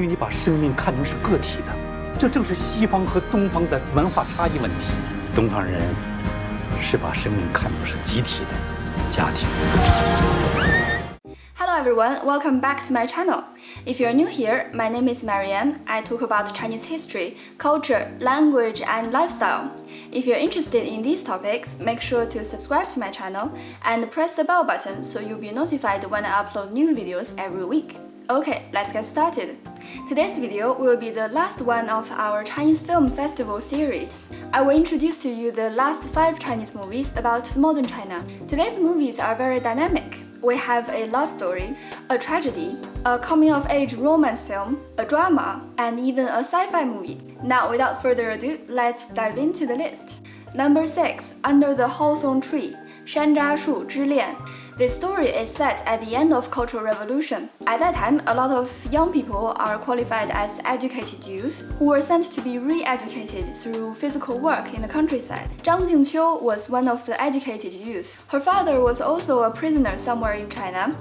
于你把生命看成是个体的。这正是西方和东方的文化差异问题。东方人是把生命看作是集体的家庭。Hello everyone, welcome back to my channel. If you're new here, my name is Marianne. I talk about Chinese history, culture, language, and lifestyle. If you're interested in these topics, make sure to subscribe to my channel and press the bell button so you'll be notified when I upload new videos every week. Okay, let's get started. Today's video will be the last one of our Chinese Film Festival series. I will introduce to you the last 5 Chinese movies about modern China. Today's movies are very dynamic. We have a love story, a tragedy, a coming-of-age romance film, a drama, and even a sci-fi movie. Now, without further ado, let's dive into the list. Number 6, Under the Hawthorn Tree, 山楂树之恋. This story is set at the end of Cultural Revolution. At that time, a lot of young people are qualified as educated youth who were sent to be re-educated through physical work in the countryside. Zhang Jingqiu was one of the educated youth. Her father was also a prisoner somewhere in China,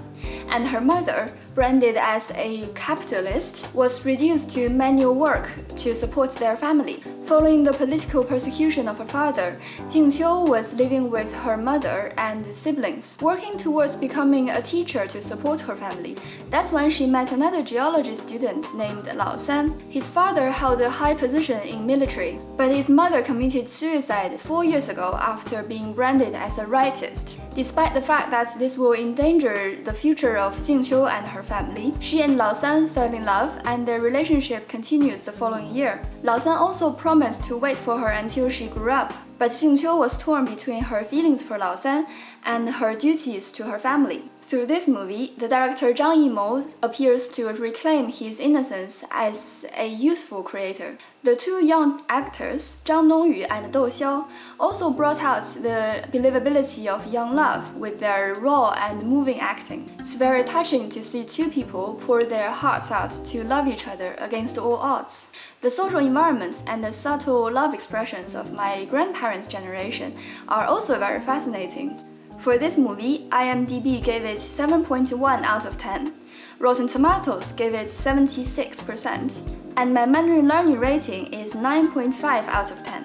and her mother, branded as a capitalist, was reduced to manual work to support their family. Following the political persecution of her father, Jingqiu was living with her mother and siblings, working towards becoming a teacher to support her family. That's when she met another geology student named Lao San. His father held a high position in military, but his mother committed suicide 4 years ago after being branded as a rightist. Despite the fact that this will endanger the future of Jingqiu and her family, she and Lao San fell in love and their relationship continues the following year. Lao San also promised to wait for her until she grew up, but Jingqiu was torn between her feelings for Lao San and her duties to her family. Through this movie, the director Zhang Yimou appears to reclaim his innocence as a youthful creator. The 2 young actors, Zhang Dongyu and Dou Xiao, also brought out the believability of young love with their raw and moving acting. It's very touching to see 2 people pour their hearts out to love each other against all odds. The social environments and the subtle love expressions of my grandparents' generation are also very fascinating. For this movie, IMDb gave it 7.1 out of 10, Rotten Tomatoes gave it 76%, and my Mandarin learning rating is 9.5 out of 10.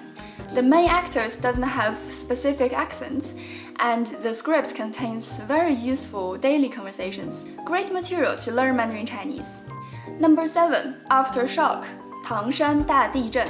The main actors doesn't have specific accents, and the script contains very useful daily conversations. Great material to learn Mandarin Chinese. Number 7, Aftershock, 唐山大地震.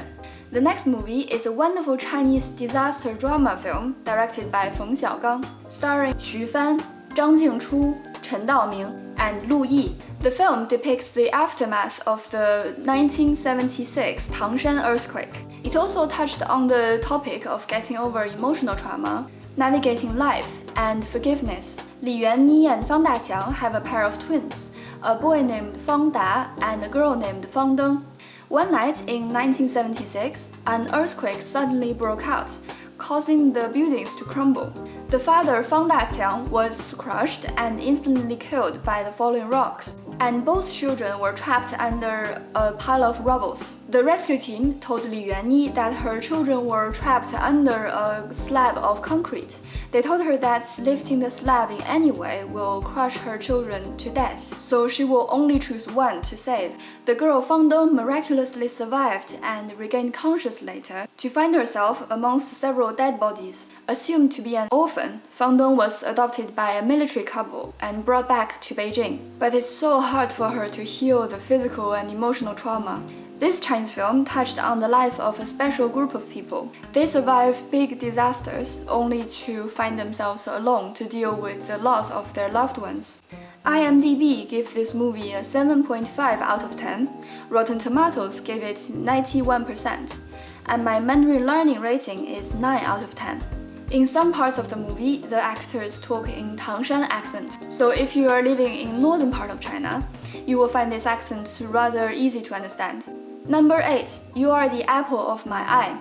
The next movie is a wonderful Chinese disaster drama film directed by Feng Xiaogang, starring Xu Fan, Zhang Jingchu, Chen Daoming, and Lu Yi. The film depicts the aftermath of the 1976 Tangshan earthquake. It also touched on the topic of getting over emotional trauma, navigating life, and forgiveness. Li Yuanni and Fang Daqiang have a pair of twins, a boy named Fang Da and a girl named Fang Deng. One night in 1976, an earthquake suddenly broke out, causing the buildings to crumble. The father, Fang Daqiang, was crushed and instantly killed by the falling rocks, and both children were trapped under a pile of rubble. The rescue team told Li Yuanni that her children were trapped under a slab of concrete. They told her that lifting the slab in any way will crush her children to death, so she will only choose one to save. The girl Fang Deng miraculously survived and regained consciousness later to find herself amongst several dead bodies. Assumed to be an orphan, Fang Deng was adopted by a military couple and brought back to Beijing. But it's so hard for her to heal the physical and emotional trauma. This Chinese film touched on the life of a special group of people. They survive big disasters only to find themselves alone to deal with the loss of their loved ones. IMDb gave this movie a 7.5 out of 10, Rotten Tomatoes gave it 91%, and my Mandarin learning rating is 9 out of 10. In some parts of the movie, the actors talk in Tangshan accent, so if you are living in northern part of China, you will find this accent rather easy to understand. Number 8, You Are the Apple of My Eye.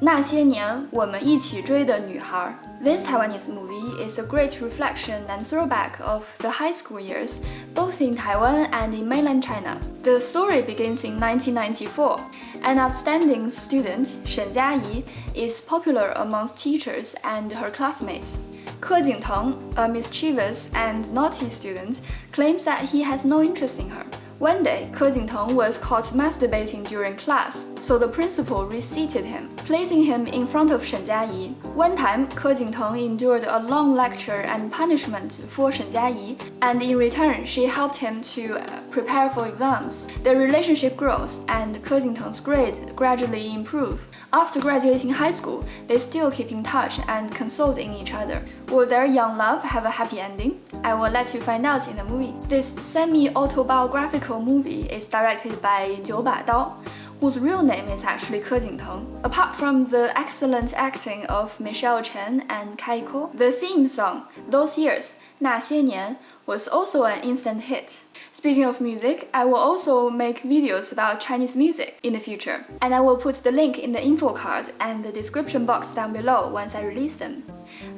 那些年我们一起追的女孩. This Taiwanese movie is a great reflection and throwback of the high school years, both in Taiwan and in mainland China. The story begins in 1994. An outstanding student, Shen Jiayi, is popular amongst teachers and her classmates. Ke Jingteng, a mischievous and naughty student, claims that he has no interest in her. One day, Ke Jingteng was caught masturbating during class, so the principal reseated him, placing him in front of Shen Jiayi. One time, Ke Jingteng endured a long lecture and punishment for Shen Jiayi, and in return, she helped him to prepare for exams. Their relationship grows, and Ke Jingteng's grades gradually improve. After graduating high school, they still keep in touch and consult in each other. Will their young love have a happy ending? I will let you find out in the movie. This semi-autobiographical movie is directed by Jiu Ba Dao, whose real name is actually Ke Jingteng. Apart from the excellent acting of Michelle Chen and Kaiko, the theme song, Those Years, 那些年, was also an instant hit. Speaking of music, I will also make videos about Chinese music in the future, and I will put the link in the info card and the description box down below once I release them.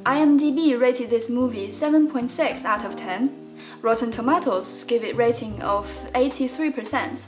IMDb rated this movie 7.6 out of 10. Rotten Tomatoes give it rating of 83%,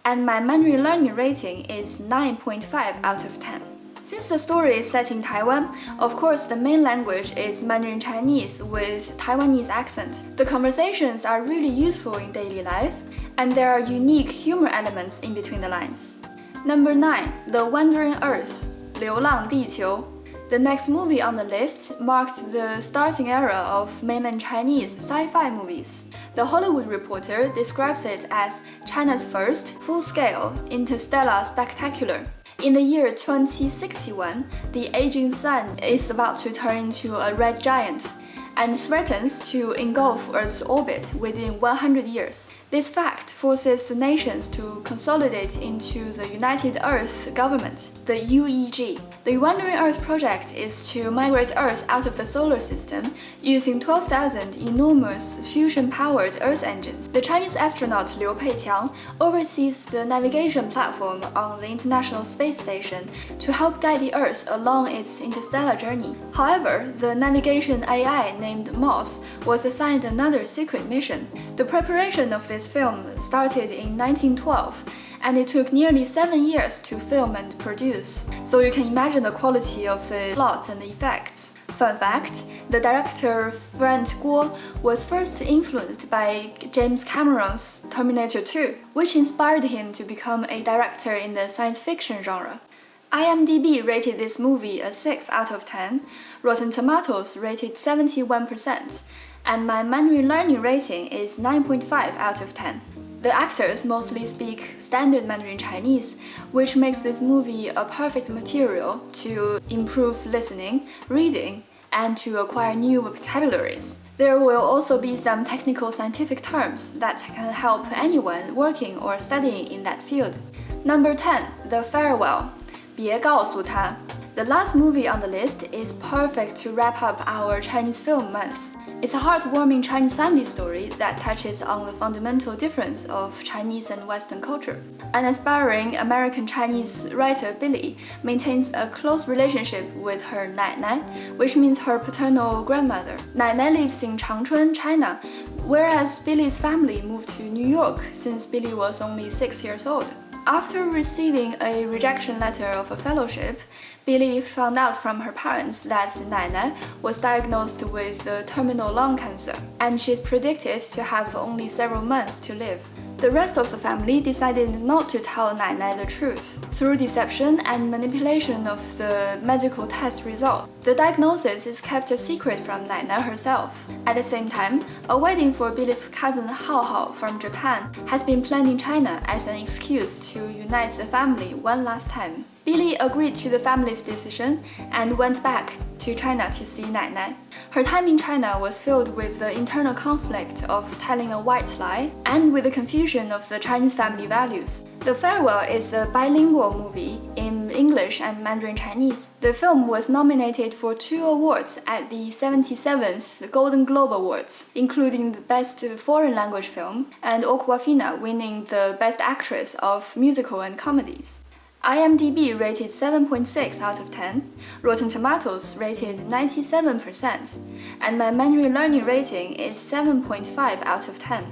and my Mandarin learning rating is 9.5 out of 10. Since the story is set in Taiwan, of course the main language is Mandarin Chinese with Taiwanese accent. The conversations are really useful in daily life, and there are unique humor elements in between the lines. Number 9. The Wandering Earth, 流浪地球. The next movie on the list marked the starting era of mainland Chinese sci-fi movies. The Hollywood Reporter describes it as China's first full-scale interstellar spectacular. In the year 2061, the aging sun is about to turn into a red giant and threatens to engulf Earth's orbit within 100 years. This fact forces the nations to consolidate into the United Earth Government, the UEG. The Wandering Earth project is to migrate Earth out of the solar system using 12,000 enormous fusion-powered Earth engines. The Chinese astronaut Liu Peiqiang oversees the navigation platform on the International Space Station to help guide the Earth along its interstellar journey. However, the navigation AI named Moss was assigned another secret mission. The preparation of this film started in 1912, and it took nearly 7 years to film and produce, so you can imagine the quality of the plots and the effects. Fun fact, the director Frank Guo was first influenced by James Cameron's Terminator 2, which inspired him to become a director in the science fiction genre. IMDb rated this movie a 6 out of 10, Rotten Tomatoes rated 71%, and my Mandarin learning rating is 9.5 out of 10. The actors mostly speak standard Mandarin Chinese, which makes this movie a perfect material to improve listening, reading, and to acquire new vocabularies. There will also be some technical scientific terms that can help anyone working or studying in that field. Number 10. The Farewell, 别告诉他. The last movie on the list is perfect to wrap up our Chinese film month. It's a heartwarming Chinese family story that touches on the fundamental difference of Chinese and Western culture. An aspiring American Chinese writer, Billy, maintains a close relationship with her 奶奶, which means her paternal grandmother. 奶奶 lives in Changchun, China, whereas Billy's family moved to New York since Billy was only 6 years old. After receiving a rejection letter of a fellowship, Billy found out from her parents that 奶奶 was diagnosed with terminal lung cancer, and she's predicted to have only several months to live. The rest of the family decided not to tell 奶奶 the truth. Through deception and manipulation of the medical test result, the diagnosis is kept a secret from 奶奶 herself. At the same time, a wedding for Billy's cousin Hao Hao from Japan has been planned in China as an excuse to unite the family one last time. Billy agreed to the family's decision and went back to China to see 奶奶. Her time in China was filled with the internal conflict of telling a white lie and with the confusion of the Chinese family values. The Farewell is a bilingual movie in English and Mandarin Chinese. The film was nominated for 2 awards at the 77th Golden Globe Awards, including the Best Foreign Language Film and Awkwafina winning the Best Actress of Musical and Comedies. IMDb rated 7.6 out of 10, Rotten Tomatoes rated 97%, and my Mandarin learning rating is 7.5 out of 10.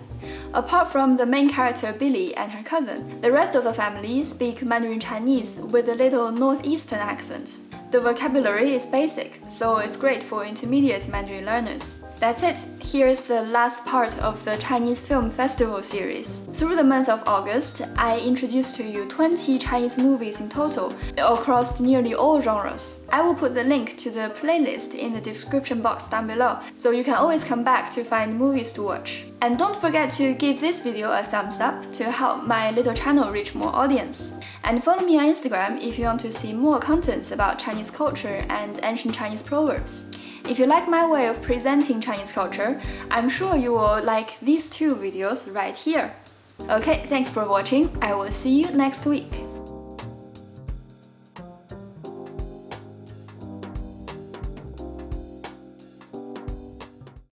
Apart from the main character Billy and her cousin, the rest of the family speak Mandarin Chinese with a little northeastern accent. The vocabulary is basic, so it's great for intermediate Mandarin learners. That's it. Here's the last part of the Chinese Film Festival series. Through the month of August, I introduced to you 20 Chinese movies in total, across nearly all genres. I will put the link to the playlist in the description box down below, so you can always come back to find movies to watch. And don't forget to give this video a thumbs up to help my little channel reach more audience. And follow me on Instagram if you want to see more contents about Chinese culture and ancient Chinese proverbs. If you like my way of presenting Chinese culture, I'm sure you will like these two videos right here. Okay, thanks for watching. I will see you next week.